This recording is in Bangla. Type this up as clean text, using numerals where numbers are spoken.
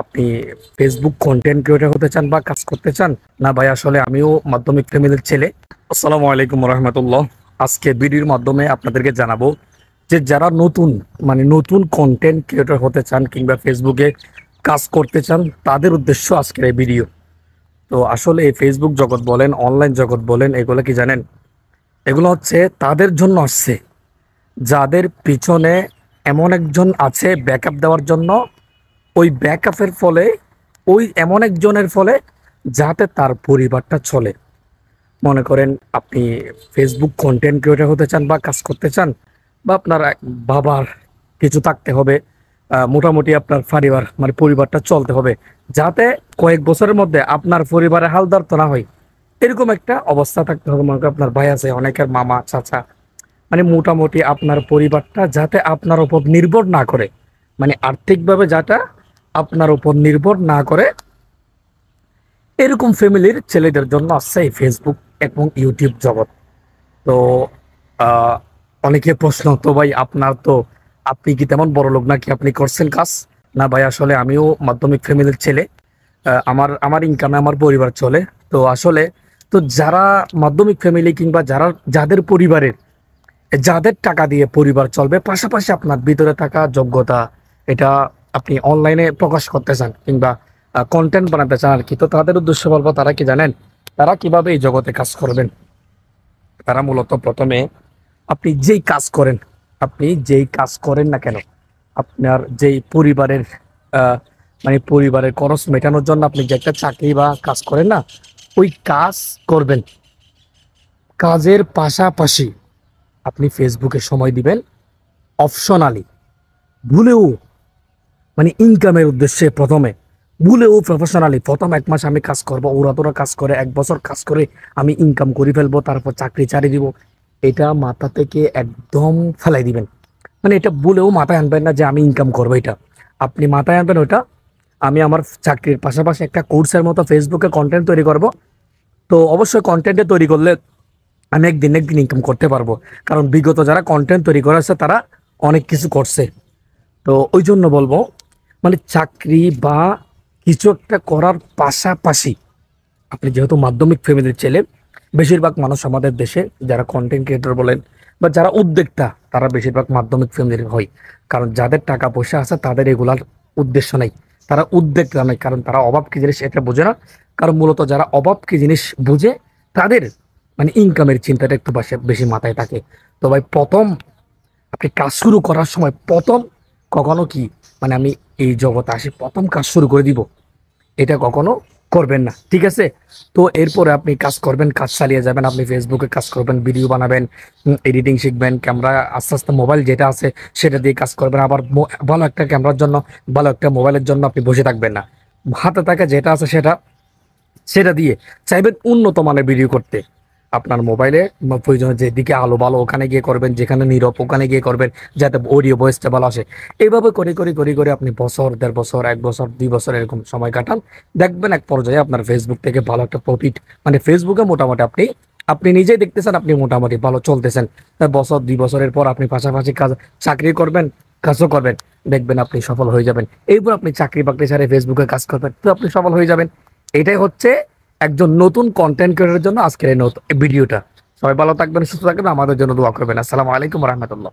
আপনি ফেসবুক কন্টেন্ট ক্রিয়েটর হতে চান বা কাজ করতে চান? না ভাই, আসলে আমিও মাধ্যমিক ফ্যামিলির ছেলে। আসসালামু আলাইকুম রহমতুল্লাহ। আজকে ভিডিওর মাধ্যমে আপনাদেরকে জানাবো যে যারা নতুন কন্টেন্ট ক্রিয়েটর হতে চান কিংবা ফেসবুকে কাজ করতে চান, তাদের উদ্দেশ্য আজকের এই ভিডিও। তো আসলে এই ফেসবুক জগৎ বলেন, অনলাইন জগৎ বলেন, এগুলো কি জানেন? এগুলো হচ্ছে তাদের জন্য আসছে যাদের পিছনে এমন একজন আছে ব্যাকআপ দেওয়ার জন্য। ওই ব্যাকআপের ফলে, ওই এমন একজনের ফলে যাতে তার পরিবারটা চলে। মনে করেন আপনি ফেসবুক কন্টেন্ট ক্রিয়েটর হতে চান বা কাজ করতে চান, বা আপনার বাবার কিছু থাকতে হবে, মোটামুটি আপনার পরিবারটা চলতে হবে, যাতে কয়েক বছরের মধ্যে আপনার পরিবারের হাল ধরতে না হয়। এরকম একটা অবস্থা থাকতে হবে। মনে করেন আপনার ভাই আছে, অনেকের মামা চাচা, মোটামুটি আপনার পরিবারটা যাতে আপনার উপর নির্ভর না করে, আর্থিকভাবে যাতে আপনার উপর নির্ভর না করে, এরকম ফ্যামিলির ছেলেদের জন্য আসছে এই ফেসবুক এবং ইউটিউব জগৎ। তো আহ, অনেকে প্রশ্ন, তো ভাই আপনি কি তেমন বড় লোক নাকি আপনি করছেন কাজ? না ভাই, আসলে আমিও মাধ্যমিক ফ্যামিলির ছেলে। আমার আমার ইনকামে আমার পরিবার চলে। তো আসলে, তো যারা মাধ্যমিক ফ্যামিলি কিংবা যাদের পরিবারের, যাদের টাকা দিয়ে পরিবার চলবে, পাশাপাশি আপনার ভিতরে থাকা যোগ্যতা, এটা আপনি অনলাইনে প্রকাশ করতে চান কিংবা কন্টেন্ট বানাতে চান আর কি, তো তাদের উদ্দেশ্য বলবো, তারা কি জানেন তারা কিভাবে এই জগতে কাজ করবেন? তারা মূলত প্রথমে, আপনি যেই কাজ করেন, আপনি যেই কাজ করেন না কেন, আপনার যেই পরিবারের আহ, পরিবারের খরচ মেটানোর জন্য আপনি যে একটা চাকরি বা কাজ করেন না, ওই কাজ করবেন। কাজের পাশাপাশি আপনি ফেসবুকে সময় দিবেন অপশনালি। ভুলেও, ইনকামের উদ্দেশ্যে প্রথমে, ভুলেও প্রফেশনালি প্রথম 1 মাস আমি কাজ করব, ওরা তোরা কাজ করে 1 বছর কাজ করে আমি ইনকাম করে ফেলবো, তারপর চাকরি ছাড়িয়ে দিব। এটা মাথা থেকে একদম ফেলাই দিবেন। এটা ভুলেও মাথায় আনবেন না যে আমি ইনকাম করবো। এটা আপনি মাথায় আনবেন ওটা, আমি আমার চাকরির পাশাপাশি একটা কোর্সের মতো ফেসবুকে কন্টেন্ট তৈরি করব। তো অবশ্যই কন্টেন্টে তৈরি করলে আমি একদিন একদিন ইনকাম করতে পারবো, কারণ বিগত যারা কন্টেন্ট তৈরি করেছে তারা অনেক কিছু করছে। তো ওই জন্য বলবো, চাকরি বা কিছু একটা করার পাশাপাশি, আপনি যেহেতু মাধ্যমিক ফ্যামিলির ছেলে, বেশিরভাগ মানুষ আমাদের দেশে যারা কন্টেন্ট ক্রিয়েটর বলেন বা যারা উদ্যোক্তা, তারা বেশিরভাগ মাধ্যমিক ফ্যামিলির হয়। কারণ যাদের টাকা পয়সা আছে তাদের এগুলার উদ্দেশ্য নেই, তারা উদ্যোক্তা নয়, কারণ তারা অভাব কি জিনিস এটা বোঝে না। কারণ মূলত যারা অভাব কি জিনিস বুঝে, তাদের ইনকামের চিন্তাটা একটু বেশি মাথায় থাকে। তো ভাই, প্রথম আপনি কাজ শুরু করার সময় প্রথম কখনো কি, আমি এই জগতে আসি প্রথম কাজ শুরু করে দিব, এটা কখনো করবেন না, ঠিক আছে? তো এরপরে আপনি কাজ করবেন, কাজ চালিয়ে যাবেন, আপনি ফেসবুকে কাজ করবেন, ভিডিও বানাবেন, এডিটিং শিখবেন, ক্যামেরা আস্তে আস্তে মোবাইল যেটা আছে সেটা দিয়ে কাজ করবেন। আবার ভালো একটা ক্যামেরার জন্য, ভালো একটা মোবাইলের জন্য আপনি বসে থাকবেন না। হাতে থাকা যেটা আছে সেটা সেটা দিয়ে চাইবেন উন্নত মানের ভিডিও করতে। আপনার মোবাইলে প্রয়োজন যেদিকে আলো ভালো ওখানে গিয়ে করবেন, যেখানে নীরব ওখানে গিয়ে করবেন, যাতে অডিও ভয়েসটা ভালো আসে। এইভাবে করে করে করে করে আপনি বছর, 1.5 বছর, 1 বছর, 2 বছর এরকম সময় কাটান, দেখবেন এক পর্যায়ে আপনার ফেসবুক থেকে ভালো একটা প্রফিট, ফেসবুকে মোটামুটি আপনি আপনি নিজেই দেখতেছেন আপনি মোটামুটি ভালো চলতেছেন। তাই বছর 2 বছরের পর আপনি পাশাপাশি কাজ, চাকরি করবেন, কাজও করবেন, দেখবেন আপনি সফল হয়ে যাবেন। এরপর আপনি চাকরি বাকরি ছাড়ে ফেসবুকে কাজ করবেন, তো আপনি সফল হয়ে যাবেন। এটাই হচ্ছে একজন নতুন কন্টেন্ট ক্রিয়েটরের জন্য আজকের এই ভিডিওটা। সবাই ভালো থাকবেন, সুস্থ থাকবেন, আমাদের জন্য দোয়া করবেন। আসসালামু আলাইকুম রহমতুল্লাহ।